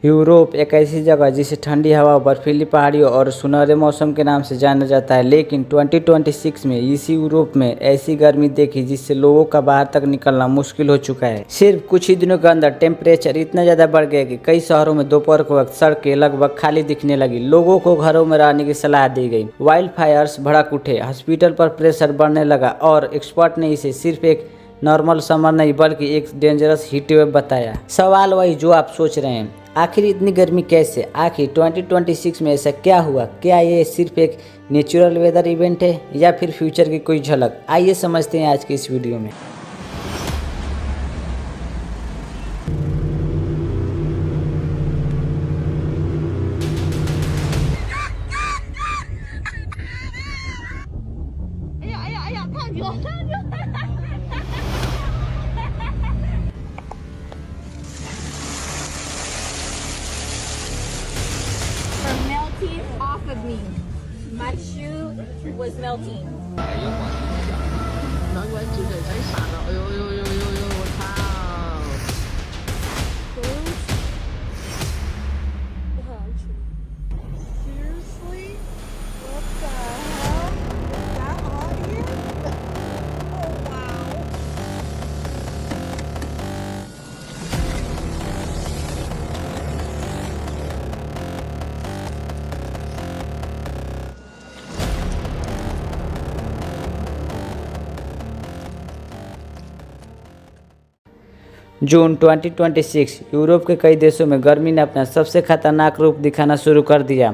Europe एक ऐसी जगह जिसे ठंडी हवा, बर्फीली पहाड़ियों और सुनहरे मौसम के नाम से जाना जाता है, लेकिन 2026 में इसी यूरोप में ऐसी गर्मी देखी जिससे लोगों का बाहर तक निकलना मुश्किल हो चुका है। सिर्फ कुछ ही दिनों के अंदर टेम्परेचर इतना ज़्यादा बढ़ गया कि कई शहरों में दोपहर के वक्त सड़कें लगभग खाली दिखने लगी। लोगों को घरों में रहने की सलाह दी गई। वाइल्ड फायर्स भड़क उठे, हॉस्पिटल पर प्रेशर बढ़ने लगा और एक्सपर्ट ने इसे सिर्फ एक नॉर्मल समर नहीं बल्कि एक डेंजरस हीट वेव बताया। सवाल वही जो आप सोच रहे हैं, आखिर इतनी गर्मी कैसे? आखिर 2026 में ऐसा क्या हुआ? क्या ये सिर्फ एक नेचुरल वेदर इवेंट है या फिर फ्यूचर की कोई झलक? आइए समझते हैं आज की इस वीडियो में। Melting off of me. My shoe was melting. 难怪猪腿太傻了，哎呦呦呦呦呦，我操！ Seriously? What the hell? Is that hot here? Oh wow. June 2026 Europe के कई देशों में गर्मी ने अपना सबसे खतरनाक रूप दिखाना शुरू कर दिया।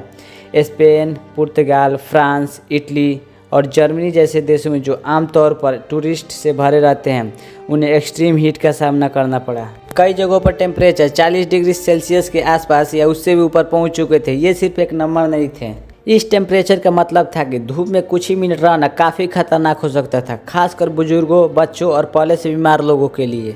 स्पेन, पुर्तगाल, फ्रांस, इटली और जर्मनी जैसे देशों में जो आमतौर पर टूरिस्ट से भरे रहते हैं, उन्हें एक्सट्रीम हीट का सामना करना पड़ा। कई जगहों पर टेम्परेचर 40 डिग्री सेल्सियस के आसपास या उससे भी ऊपर पहुंच चुके थे। ये सिर्फ एक नंबर नहीं थे। इस टेम्परेचर का मतलब था कि धूप में कुछ ही मिनट रहना काफ़ी खतरनाक हो सकता था, खासकर बुजुर्गों, बच्चों और पहले से बीमार लोगों के लिए।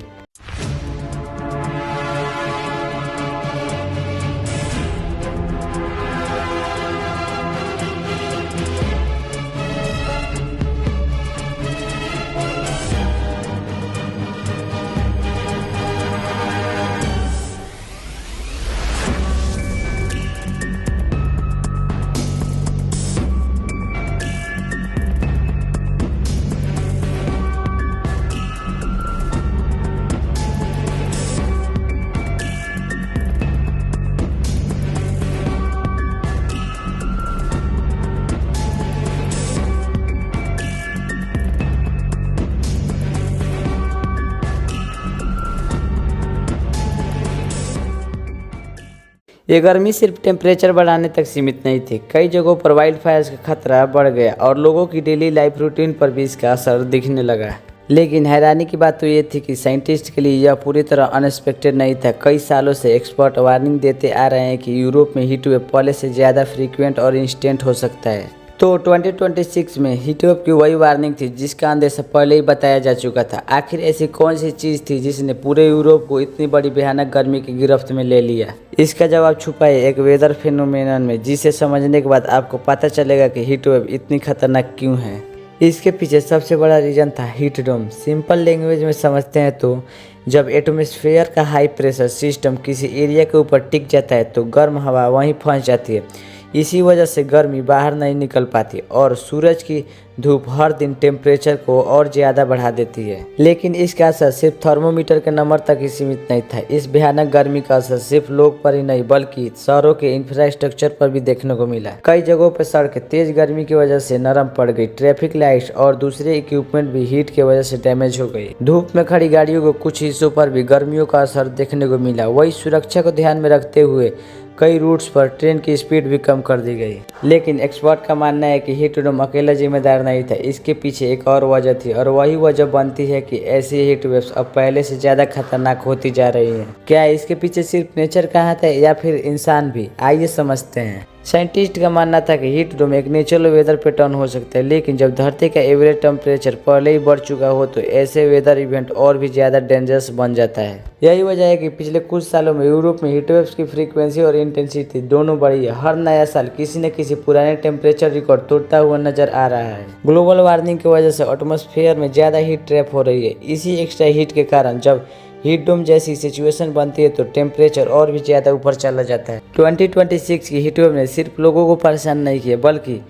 ये गर्मी सिर्फ टेम्परेचर बढ़ाने तक सीमित नहीं थी। कई जगहों पर वाइल्ड फायर्स का खतरा बढ़ गया और लोगों की डेली लाइफ रूटीन पर भी इसका असर दिखने लगा। लेकिन हैरानी की बात तो ये थी कि साइंटिस्ट के लिए यह पूरी तरह अनएक्सपेक्टेड नहीं था। कई सालों से एक्सपर्ट वार्निंग देते आ रहे हैं कि यूरोप में हीट वेव पहले से ज़्यादा फ्रीक्वेंट और इंस्टेंट हो सकता है। तो 2026 में हीट वेव की वही वार्निंग थी जिसका अंदेशा पहले ही बताया जा चुका था। आखिर ऐसी कौन सी चीज़ थी जिसने पूरे यूरोप को इतनी बड़ी भयानक गर्मी की गिरफ्त में ले लिया? इसका जवाब छुपा है एक वेदर फिनोमेनन में, जिसे समझने के बाद आपको पता चलेगा कि हीट वेव इतनी खतरनाक क्यों है। इसके पीछे सबसे बड़ा रीज़न था हीट डोम। सिंपल लैंग्वेज में समझते हैं तो जब एटमॉस्फेयर का हाई प्रेशर सिस्टम किसी एरिया के ऊपर टिक जाता है तो गर्म हवा वहीं फंस जाती है। इसी वजह से गर्मी बाहर नहीं निकल पाती और सूरज की धूप हर दिन टेम्परेचर को और ज़्यादा बढ़ा देती है। लेकिन इसका असर सिर्फ थर्मोमीटर के नंबर तक ही सीमित नहीं था। इस भयानक गर्मी का असर सिर्फ लोग पर ही नहीं बल्कि शहरों के इंफ्रास्ट्रक्चर पर भी देखने को मिला। कई जगहों पर सड़कें तेज गर्मी की वजह से नरम पड़ गई। ट्रैफिक लाइट्स और दूसरे इक्विपमेंट भी हीट की वजह से डैमेज हो गई। धूप में खड़ी गाड़ियों को कुछ हिस्सों पर भी गर्मियों का असर देखने को मिला। वही सुरक्षा को ध्यान में रखते हुए कई रूट्स पर ट्रेन की स्पीड भी कम कर दी गई। लेकिन एक्सपर्ट का मानना है कि हीट डोम अकेला जिम्मेदार नहीं था। इसके पीछे एक और वजह थी और वही वजह बनती है कि ऐसी हीट वेव्स अब पहले से ज़्यादा खतरनाक होती जा रही हैं। क्या इसके पीछे सिर्फ नेचर का हाथ है या फिर इंसान भी? आइए समझते हैं। साइंटिस्ट का मानना था कि हीट डोम एक नेचुरल वेदर पैटर्न हो सकता है, लेकिन जब धरती का एवरेज टेम्परेचर पहले ही बढ़ चुका हो तो ऐसे वेदर इवेंट और भी ज़्यादा डेंजरस बन जाता है। यही वजह है कि पिछले कुछ सालों में यूरोप में हीट वेव्स की फ्रीक्वेंसी और इंटेंसिटी दोनों बढ़ी है। हर नया साल किसी न किसी पुराने टेम्परेचर रिकॉर्ड तोड़ता हुआ नजर आ रहा है। ग्लोबल वार्मिंग की वजह से एटमॉस्फेयर में ज़्यादा हीट ट्रैप हो रही है। इसी एक्स्ट्रा हीट के कारण जब हीट डोम जैसी सिचुएशन बनती है तो टेम्परेचर और भी ज़्यादा ऊपर चला जाता है। 2026 की हीट वेव ने सिर्फ लोगों को परेशान नहीं किया बल्कि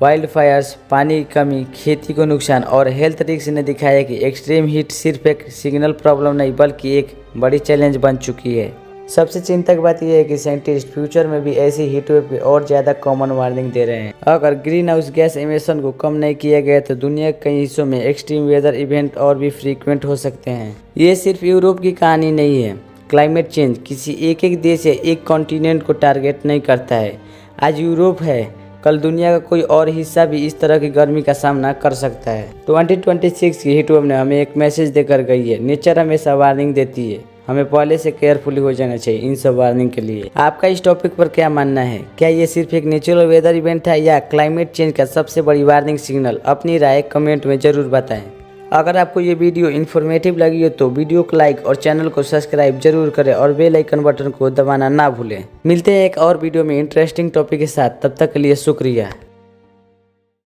वाइल्ड फायर्स, पानी की कमी, खेती को नुकसान और हेल्थ रिस्क ने दिखाया कि एक्सट्रीम हीट सिर्फ एक सिग्नल प्रॉब्लम नहीं बल्कि एक बड़ी चैलेंज बन चुकी है। सबसे चिंता की बात यह है कि साइंटिस्ट फ्यूचर में भी ऐसी हीट वेव की और ज़्यादा कॉमन वार्निंग दे रहे हैं। अगर ग्रीन हाउस गैस एमिशन को कम नहीं किया गया तो दुनिया के कई हिस्सों में एक्सट्रीम वेदर इवेंट और भी फ्रीक्वेंट हो सकते हैं। ये सिर्फ यूरोप की कहानी नहीं है। क्लाइमेट चेंज किसी एक देश या एक कॉन्टिनेंट को टारगेट नहीं करता है। आज यूरोप है, कल दुनिया का कोई और हिस्सा भी इस तरह की गर्मी का सामना कर सकता है। 2026 की हीट वेव ने हमें एक मैसेज देकर गई है। नेचर हमेशा वार्निंग देती है, हमें पहले से केयरफुली हो जाना चाहिए इन सब वार्निंग के लिए। आपका इस टॉपिक पर क्या मानना है? क्या ये सिर्फ एक नेचुरल वेदर इवेंट है या क्लाइमेट चेंज का सबसे बड़ी वार्निंग सिग्नल? अपनी राय कमेंट में जरूर बताएं। अगर आपको ये वीडियो इन्फॉर्मेटिव लगी हो तो वीडियो को लाइक और चैनल को सब्सक्राइब जरूर करें और बेल आइकन बटन को दबाना ना भूलें। मिलते हैं एक और वीडियो में इंटरेस्टिंग टॉपिक के साथ, तब तक के लिए शुक्रिया।